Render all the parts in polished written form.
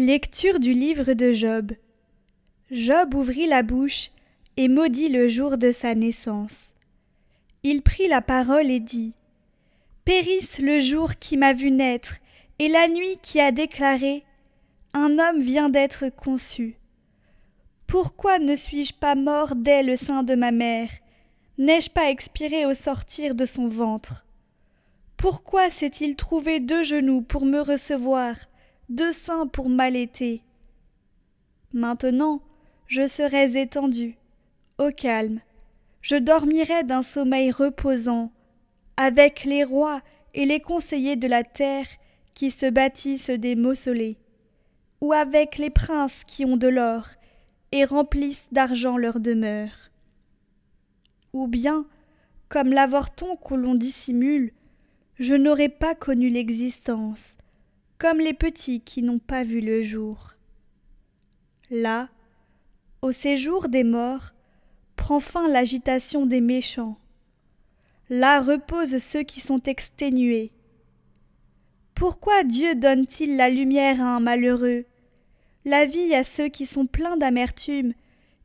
Lecture du livre de Job. Job ouvrit la bouche et maudit le jour de sa naissance. Il prit la parole et dit : Périsse le jour qui m'a vu naître et la nuit qui a déclaré : Un homme vient d'être conçu. Pourquoi ne suis-je pas mort dès le sein de ma mère ? N'ai-je pas expiré au sortir de son ventre ? Pourquoi s'est-il trouvé 2 genoux pour me recevoir, 2 seins pour m'allaiter ? Maintenant, je serais étendu, au calme, je dormirais d'un sommeil reposant, avec les rois et les conseillers de la terre qui se bâtissent des mausolées, ou avec les princes qui ont de l'or et remplissent d'argent leur demeure. Ou bien, comme l'avorton que l'on dissimule, je n'aurais pas connu l'existence, comme les petits qui n'ont pas vu le jour. Là, au séjour des morts, prend fin l'agitation des méchants. Là reposent ceux qui sont exténués. Pourquoi Dieu donne-t-il la lumière à un malheureux, la vie à ceux qui sont pleins d'amertume,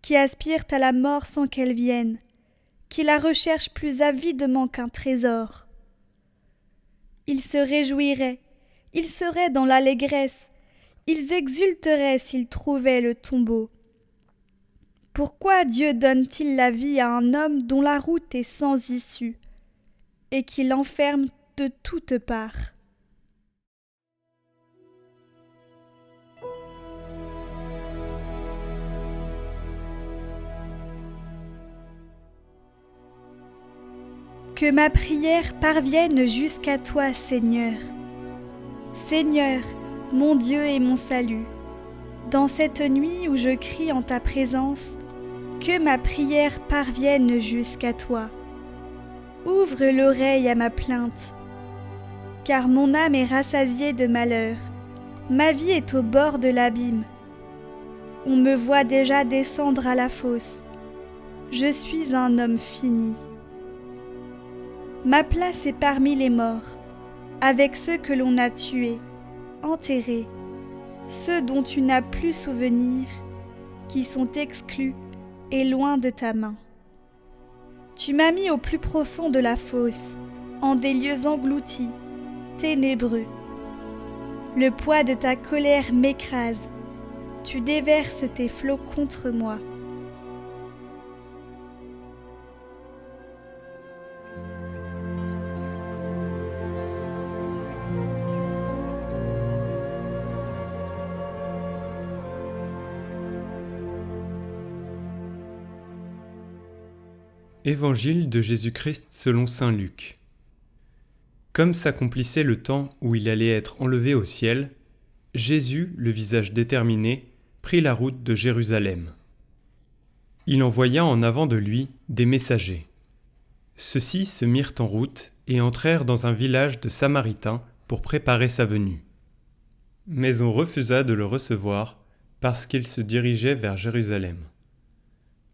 qui aspirent à la mort sans qu'elle vienne, qui la recherchent plus avidement qu'un trésor ? Ils se réjouiraient, ils seraient dans l'allégresse, ils exulteraient s'ils trouvaient le tombeau. Pourquoi Dieu donne-t-il la vie à un homme dont la route est sans issue, et qui l'enferme de toutes parts ? Que ma prière parvienne jusqu'à toi, Seigneur. Seigneur, mon Dieu et mon salut, dans cette nuit où je crie en ta présence, que ma prière parvienne jusqu'à toi. Ouvre l'oreille à ma plainte, car mon âme est rassasiée de malheur, ma vie est au bord de l'abîme. On me voit déjà descendre à la fosse, je suis un homme fini. Ma place est parmi les morts, avec ceux que l'on a tués, enterrés, ceux dont tu n'as plus souvenir, qui sont exclus et loin de ta main. Tu m'as mis au plus profond de la fosse, en des lieux engloutis, ténébreux. Le poids de ta colère m'écrase, tu déverses tes flots contre moi. Évangile de Jésus-Christ selon saint Luc. Comme s'accomplissait le temps où il allait être enlevé au ciel, Jésus, le visage déterminé, prit la route de Jérusalem. Il envoya en avant de lui des messagers. Ceux-ci se mirent en route et entrèrent dans un village de Samaritains pour préparer sa venue. Mais on refusa de le recevoir parce qu'il se dirigeait vers Jérusalem.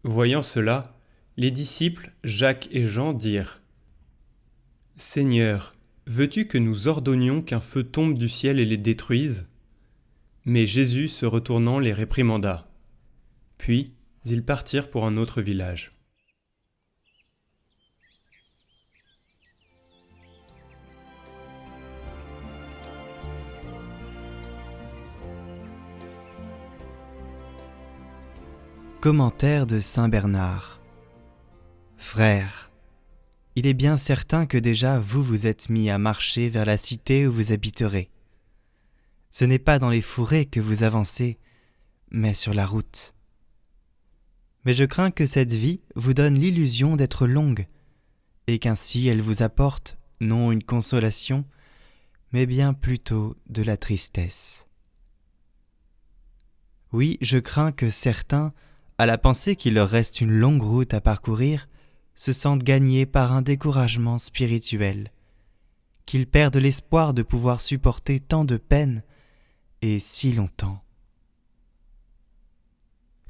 Voyant cela, les disciples, Jacques et Jean, dirent : « Seigneur, veux-tu que nous ordonnions qu'un feu tombe du ciel et les détruise ? » Mais Jésus, se retournant, les réprimanda. Puis, ils partirent pour un autre village. Commentaire de saint Bernard. Frères, il est bien certain que déjà vous vous êtes mis à marcher vers la cité où vous habiterez. Ce n'est pas dans les fourrés que vous avancez, mais sur la route. Mais je crains que cette vie vous donne l'illusion d'être longue, et qu'ainsi elle vous apporte non une consolation, mais bien plutôt de la tristesse. Oui, je crains que certains, à la pensée qu'il leur reste une longue route à parcourir, se sentent gagnés par un découragement spirituel, qu'ils perdent l'espoir de pouvoir supporter tant de peines et si longtemps.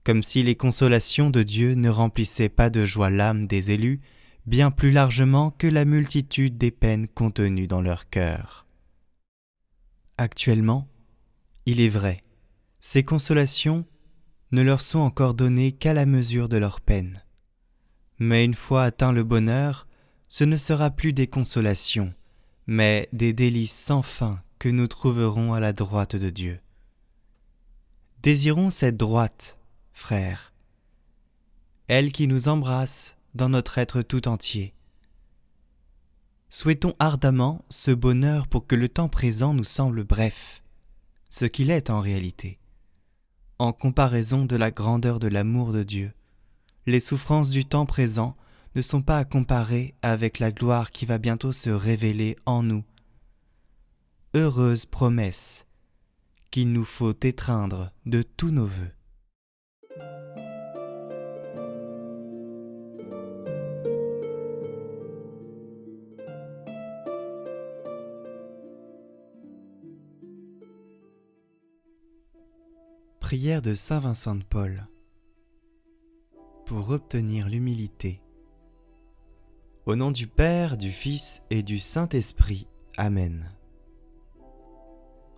Comme si les consolations de Dieu ne remplissaient pas de joie l'âme des élus, bien plus largement que la multitude des peines contenues dans leur cœur. Actuellement, il est vrai, Ces consolations ne leur sont encore données qu'à la mesure de leur peine. Mais une fois atteint le bonheur, ce ne sera plus des consolations, mais des délices sans fin que nous trouverons à la droite de Dieu. Désirons cette droite, frères, elle qui nous embrasse dans notre être tout entier. Souhaitons ardemment ce bonheur pour que le temps présent nous semble bref, ce qu'il est en réalité. En comparaison de la grandeur de l'amour de Dieu, les souffrances du temps présent ne sont pas à comparer avec la gloire qui va bientôt se révéler en nous. Heureuse promesse qu'il nous faut étreindre de tous nos vœux. Prière de Saint Vincent de Paul. Pour obtenir l'humilité. Au nom du Père, du Fils et du Saint-Esprit. Amen.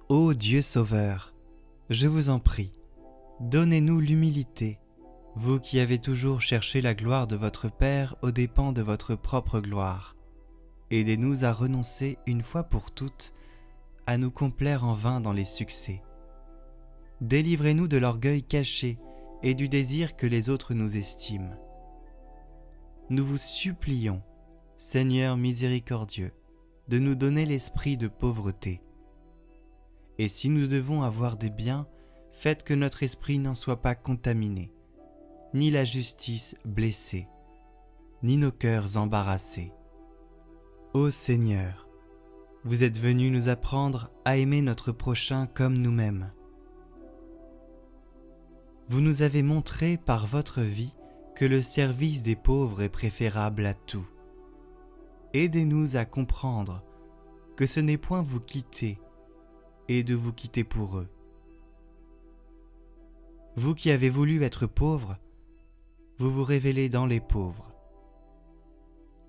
Ô Dieu Sauveur, je vous en prie, donnez-nous l'humilité, vous qui avez toujours cherché la gloire de votre Père aux dépens de votre propre gloire. Aidez-nous à renoncer une fois pour toutes à nous complaire en vain dans les succès. Délivrez-nous de l'orgueil caché et du désir que les autres nous estiment. Nous vous supplions, Seigneur miséricordieux, de nous donner l'esprit de pauvreté. Et si nous devons avoir des biens, faites que notre esprit n'en soit pas contaminé, ni la justice blessée, ni nos cœurs embarrassés. Ô Seigneur, vous êtes venu nous apprendre à aimer notre prochain comme nous-mêmes. Vous nous avez montré par votre vie que le service des pauvres est préférable à tout. Aidez-nous à comprendre que ce n'est point vous quitter et de vous quitter pour eux. Vous qui avez voulu être pauvres, vous vous révélez dans les pauvres.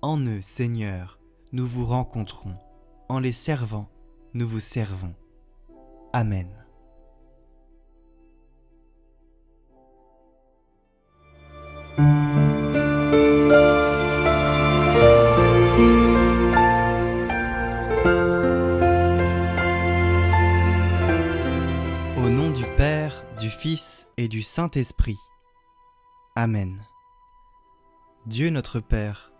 En eux, Seigneur, nous vous rencontrons. En les servant, nous vous servons. Amen. Au nom du Père, du Fils et du Saint-Esprit. Amen. Dieu notre Père,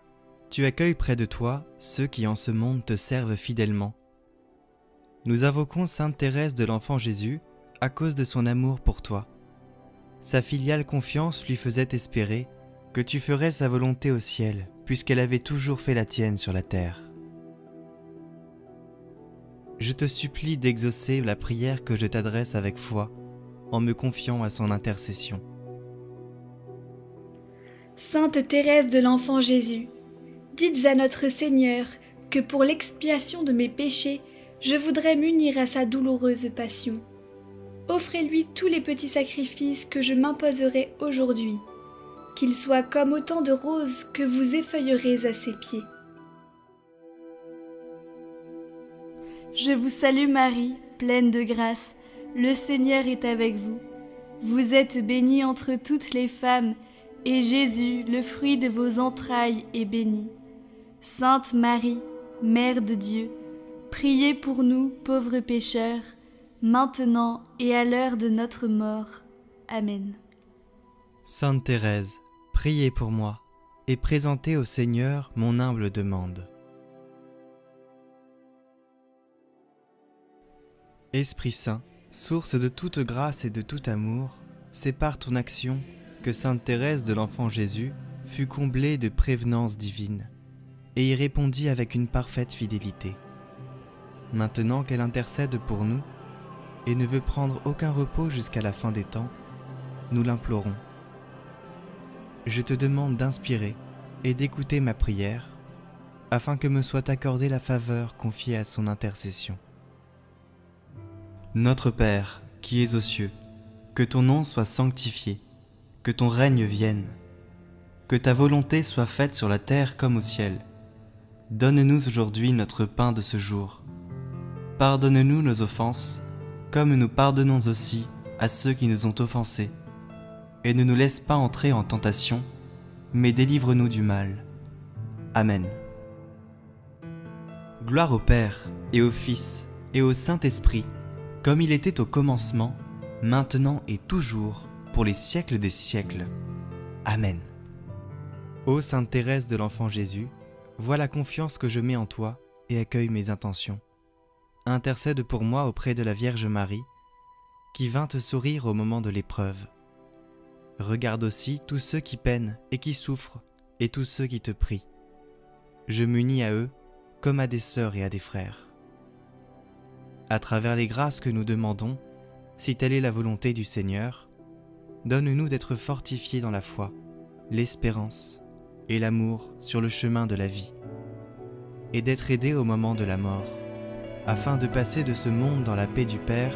tu accueilles près de toi ceux qui en ce monde te servent fidèlement. Nous invoquons Sainte Thérèse de l'Enfant Jésus à cause de son amour pour toi. Sa filiale confiance lui faisait espérer que tu ferais sa volonté au ciel, puisqu'elle avait toujours fait la tienne sur la terre. Je te supplie d'exaucer la prière que je t'adresse avec foi, en me confiant à son intercession. Sainte Thérèse de l'Enfant Jésus, dites à notre Seigneur que pour l'expiation de mes péchés, je voudrais m'unir à sa douloureuse passion. Offrez-lui tous les petits sacrifices que je m'imposerai aujourd'hui, qu'ils soient comme autant de roses que vous effeuillerez à ses pieds. Je vous salue Marie, pleine de grâce, le Seigneur est avec vous. Vous êtes bénie entre toutes les femmes, et Jésus, le fruit de vos entrailles, est béni. Sainte Marie, Mère de Dieu, priez pour nous, pauvres pécheurs, maintenant et à l'heure de notre mort. Amen. Sainte Thérèse, priez pour moi, et présentez au Seigneur mon humble demande. Esprit Saint, source de toute grâce et de tout amour, c'est par ton action que Sainte Thérèse de l'Enfant Jésus fut comblée de prévenance divine et y répondit avec une parfaite fidélité. Maintenant qu'elle intercède pour nous et ne veut prendre aucun repos jusqu'à la fin des temps, nous l'implorons. Je te demande d'inspirer et d'écouter ma prière, afin que me soit accordée la faveur confiée à son intercession. Notre Père, qui es aux cieux, que ton nom soit sanctifié, que ton règne vienne, que ta volonté soit faite sur la terre comme au ciel. Donne-nous aujourd'hui notre pain de ce jour. Pardonne-nous nos offenses, comme nous pardonnons aussi à ceux qui nous ont offensés, et ne nous laisse pas entrer en tentation, mais délivre-nous du mal. Amen. Gloire au Père, et au Fils, et au Saint-Esprit, comme il était au commencement, maintenant et toujours, pour les siècles des siècles. Amen. Ô Sainte Thérèse de l'Enfant Jésus, vois la confiance que je mets en toi et accueille mes intentions. Intercède pour moi auprès de la Vierge Marie, qui vint te sourire au moment de l'épreuve. Regarde aussi tous ceux qui peinent et qui souffrent, et tous ceux qui te prient. Je m'unis à eux comme à des sœurs et à des frères. À travers les grâces que nous demandons, si telle est la volonté du Seigneur, donne-nous d'être fortifiés dans la foi, l'espérance et l'amour sur le chemin de la vie, et d'être aidés au moment de la mort, afin de passer de ce monde dans la paix du Père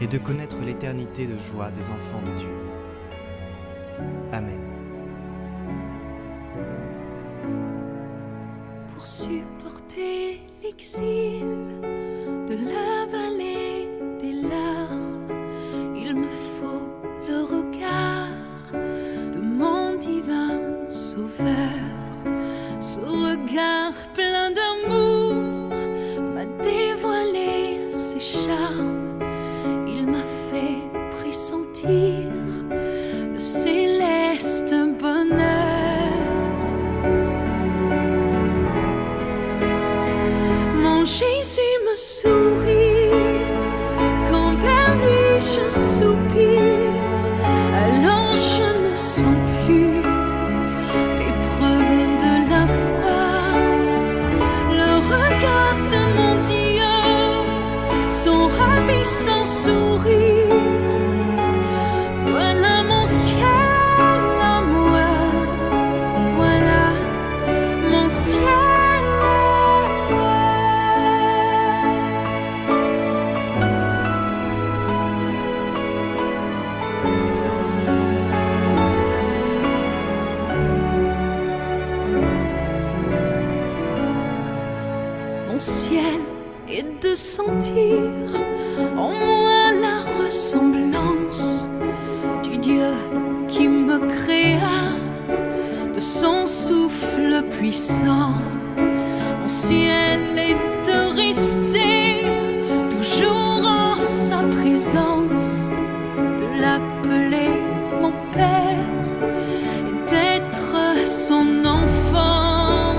et de connaître l'éternité de joie des enfants de Dieu. Amen. Pour supporter l'exil de la vallée des larmes, il me faut le regard de mon divin Sauveur. Ce regard plein d'amour m'a dévoilé ses charmes. Il m'a fait pressentir le céleste bonheur. Mon Jésus me sourit quand vers lui je soupire. Alors je ne sens plus l'épreuve de la foi. Le regard de mon Dieu, son ravissant sourire. Voilà mon ciel à moi, voilà mon ciel à moi. Mon ciel est de sentir en moi la ressemblance du Dieu qui me créa de son souffle puissant. Mon ciel est de rester toujours en sa présence, de l'appeler mon Père et d'être son enfant.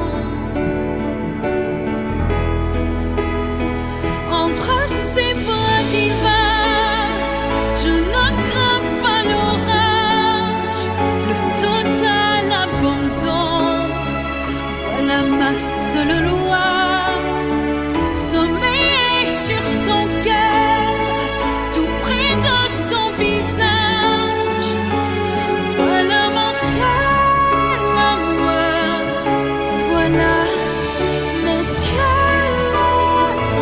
Entre ses bras divins, je ne crains pas l'orage, le total abandon. Voilà ma seule loi, sommeiller sur son cœur, tout près de son visage. Voilà mon ciel à moi, voilà mon ciel à moi.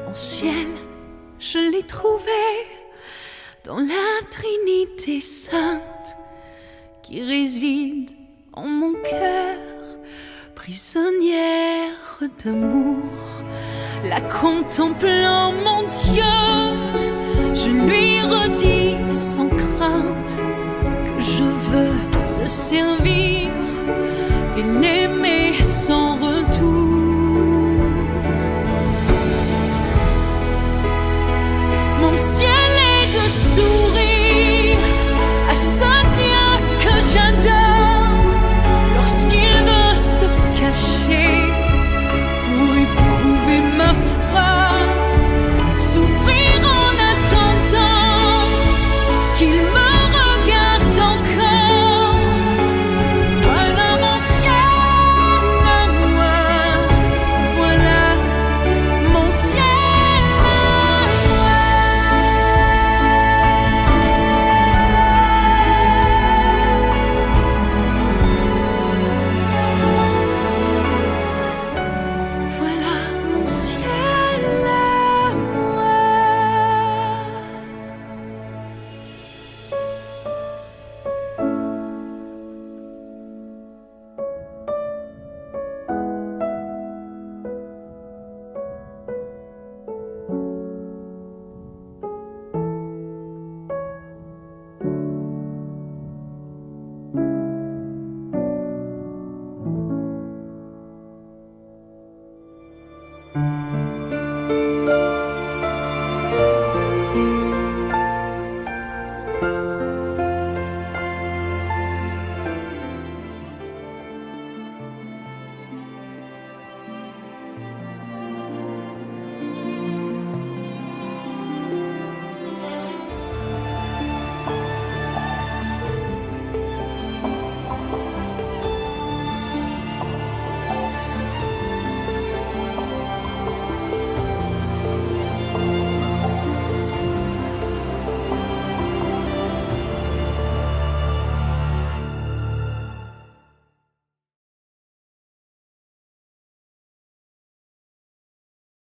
Mon ciel, je l'ai trouvé dans la Trinité sainte qui réside en mon cœur, prisonnière d'amour. La contemplant mon Dieu, je lui redis sans crainte que je veux le servir et l'aimer